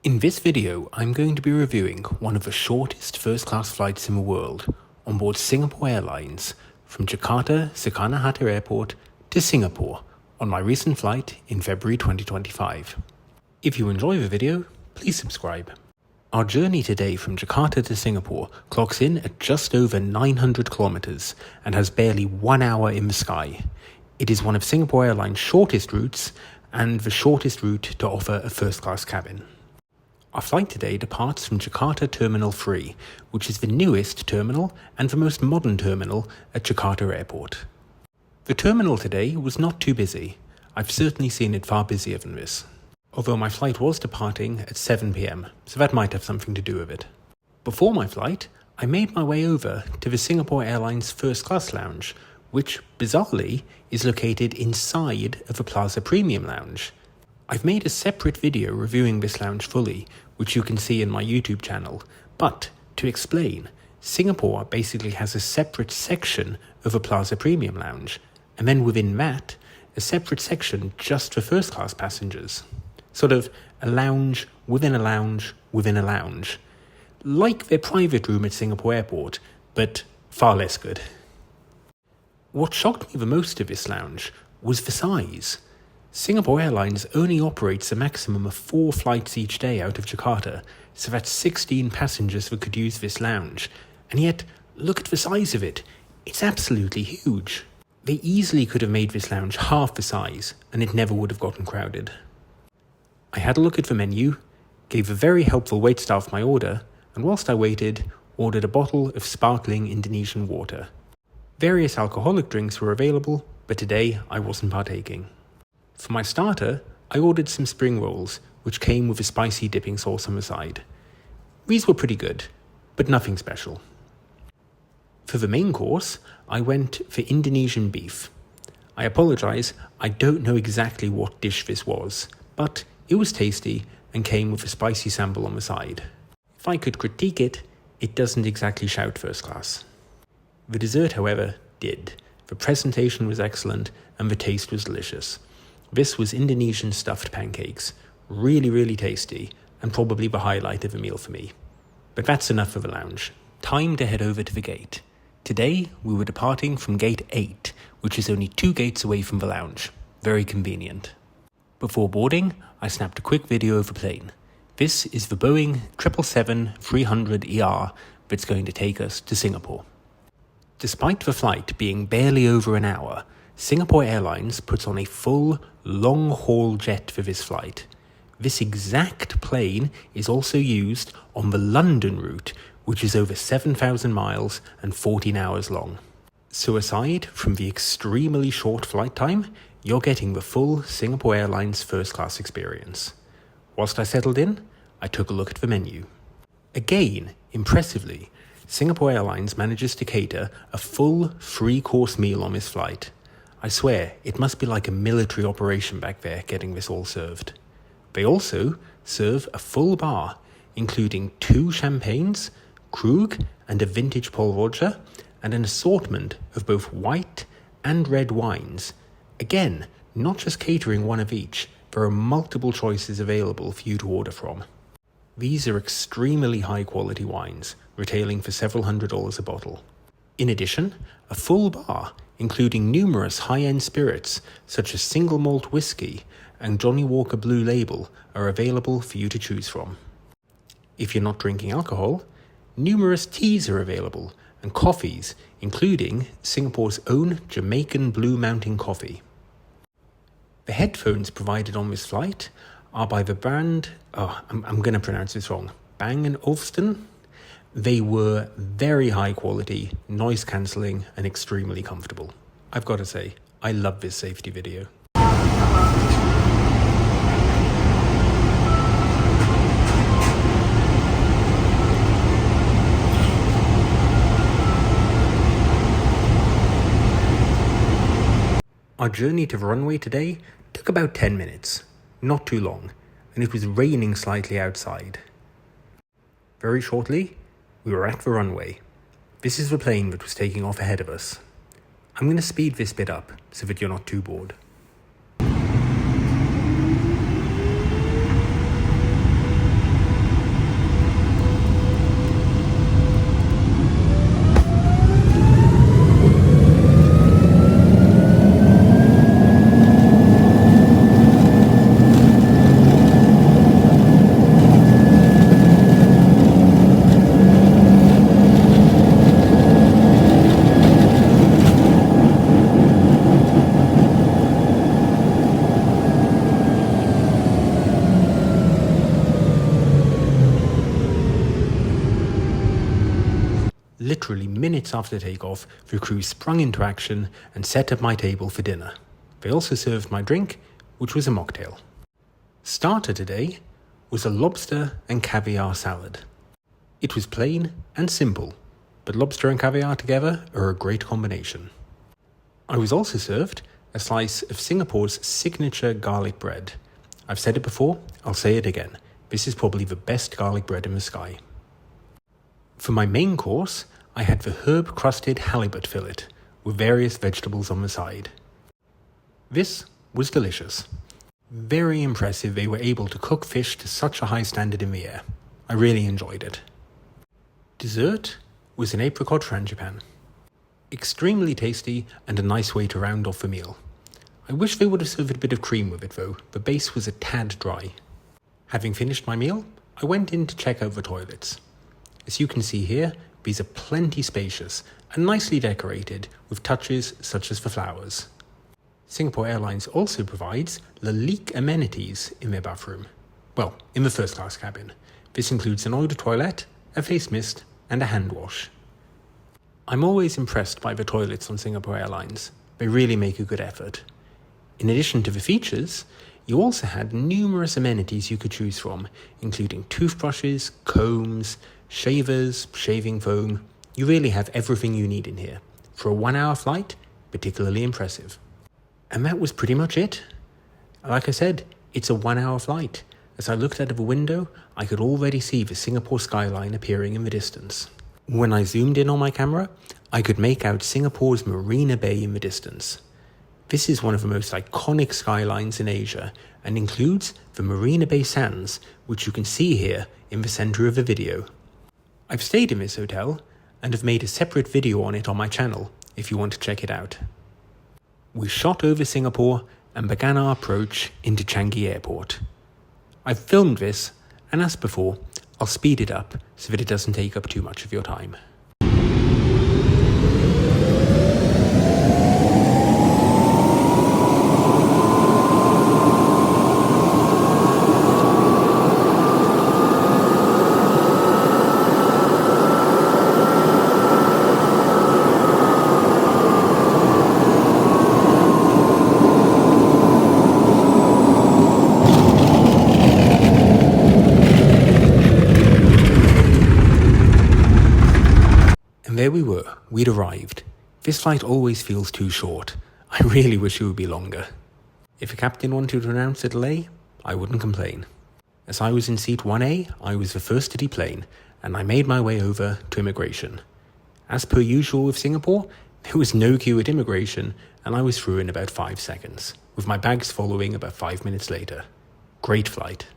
In this video, I'm going to be reviewing one of the shortest first-class flights in the world on board Singapore Airlines from Jakarta Soekarno-Hatta Airport to Singapore on my recent flight in February 2025. If you enjoy the video, please subscribe. Our journey today from Jakarta to Singapore clocks in at just over 900 kilometers and has barely 1 hour in the sky. It is one of Singapore Airlines' shortest routes and the shortest route to offer a first-class cabin. Our flight today departs from Jakarta Terminal 3, which is the newest terminal and the most modern terminal at Jakarta Airport. The terminal today was not too busy. I've certainly seen it far busier than this. Although my flight was departing at 7 PM, so that might have something to do with it. Before my flight, I made my way over to the Singapore Airlines First Class Lounge, which, bizarrely, is located inside of a Plaza Premium Lounge. I've made a separate video reviewing this lounge fully, which you can see in my YouTube channel, but to explain, Singapore basically has a separate section of a Plaza Premium Lounge, and then within that, a separate section just for first class passengers. Sort of a lounge within a lounge within a lounge. Like their private room at Singapore Airport, but far less good. What shocked me the most of this lounge was the size. Singapore Airlines only operates a maximum of 4 flights each day out of Jakarta, so that's 16 passengers that could use this lounge. And yet, look at the size of it. It's absolutely huge. They easily could have made this lounge half the size, and it never would have gotten crowded. I had a look at the menu, gave a very helpful waitstaff my order, and whilst I waited, ordered a bottle of sparkling Indonesian water. Various alcoholic drinks were available, but today I wasn't partaking. For my starter, I ordered some spring rolls, which came with a spicy dipping sauce on the side. These were pretty good, but nothing special. For the main course, I went for Indonesian beef. I apologise, I don't know exactly what dish this was, but it was tasty and came with a spicy sambal on the side. If I could critique it, it doesn't exactly shout first class. The dessert, however, did. The presentation was excellent and the taste was delicious. This was Indonesian stuffed pancakes, really tasty, and probably the highlight of the meal for me. But that's enough for the lounge. Time to head over to the gate. Today, we were departing from gate 8, which is only 2 gates away from the lounge. Very convenient. Before boarding, I snapped a quick video of the plane. This is the Boeing 777-300ER that's going to take us to Singapore. Despite the flight being barely over an hour, Singapore Airlines puts on a full, long-haul jet for this flight. This exact plane is also used on the London route, which is over 7,000 miles and 14 hours long. So aside from the extremely short flight time, you're getting the full Singapore Airlines first-class experience. Whilst I settled in, I took a look at the menu. Again, impressively, Singapore Airlines manages to cater a full 3-course meal on this flight. I swear, it must be like a military operation back there getting this all served. They also serve a full bar, including 2 champagnes, Krug and a vintage Pol Roger, and an assortment of both white and red wines. Again, not just catering one of each, there are multiple choices available for you to order from. These are extremely high quality wines, retailing for several $100s a bottle. In addition, a full bar, including numerous high-end spirits such as single malt whiskey and Johnny Walker Blue Label, are available for you to choose from. If you're not drinking alcohol, numerous teas are available and coffees, including Singapore's own Jamaican Blue Mountain Coffee. The headphones provided on this flight are by the brand, I'm going to pronounce this wrong, Bang & Olufsen. They were very high quality, noise cancelling, and extremely comfortable. I've got to say, I love this safety video. Our journey to the runway today took about 10 minutes, not too long, and it was raining slightly outside. Very shortly, we were at the runway. This is the plane that was taking off ahead of us. I'm going to speed this bit up so that you're not too bored. literally minutes after takeoff, the crew sprung into action and set up my table for dinner. They also served my drink, which was a mocktail. Starter today was a lobster and caviar salad. It was plain and simple, but lobster and caviar together are a great combination. I was also served a slice of Singapore's signature garlic bread. I've said it before, I'll say it again. This is probably the best garlic bread in the sky. For my main course, I had the herb-crusted halibut fillet with various vegetables on the side. This was delicious. Very impressive they were able to cook fish to such a high standard in the air. I really enjoyed it. Dessert was an apricot frangipan. Extremely tasty and a nice way to round off the meal. I wish they would have served a bit of cream with it though, the base was a tad dry. Having finished my meal, I went in to check out the toilets. As you can see here, these are plenty spacious and nicely decorated with touches such as the flowers. Singapore Airlines also provides Lalique amenities in their bathroom. Well, in the first class cabin. This includes an eau de toilette, a face mist, and a hand wash. I'm always impressed by the toilets on Singapore Airlines. They really make a good effort. In addition to the features, you also had numerous amenities you could choose from, including toothbrushes, combs, shavers, shaving foam. You really have everything you need in here. For a 1-hour flight, particularly impressive. And that was pretty much it. Like I said, it's a 1-hour flight. As I looked out of a window, I could already see the Singapore skyline appearing in the distance. When I zoomed in on my camera, I could make out Singapore's Marina Bay in the distance. This is one of the most iconic skylines in Asia and includes the Marina Bay Sands, which you can see here in the center of the video. I've stayed in this hotel and have made a separate video on it on my channel if you want to check it out. We shot over Singapore and began our approach into Changi Airport. I've filmed this, and as before, I'll speed it up so that it doesn't take up too much of your time. And there we were, we'd arrived. This flight always feels too short. I really wish it would be longer. If a captain wanted to announce a delay, I wouldn't complain. As I was in seat 1A, I was the first to deplane, and I made my way over to immigration. As per usual with Singapore, there was no queue at immigration, and I was through in about 5 seconds, with my bags following about 5 minutes later. Great flight.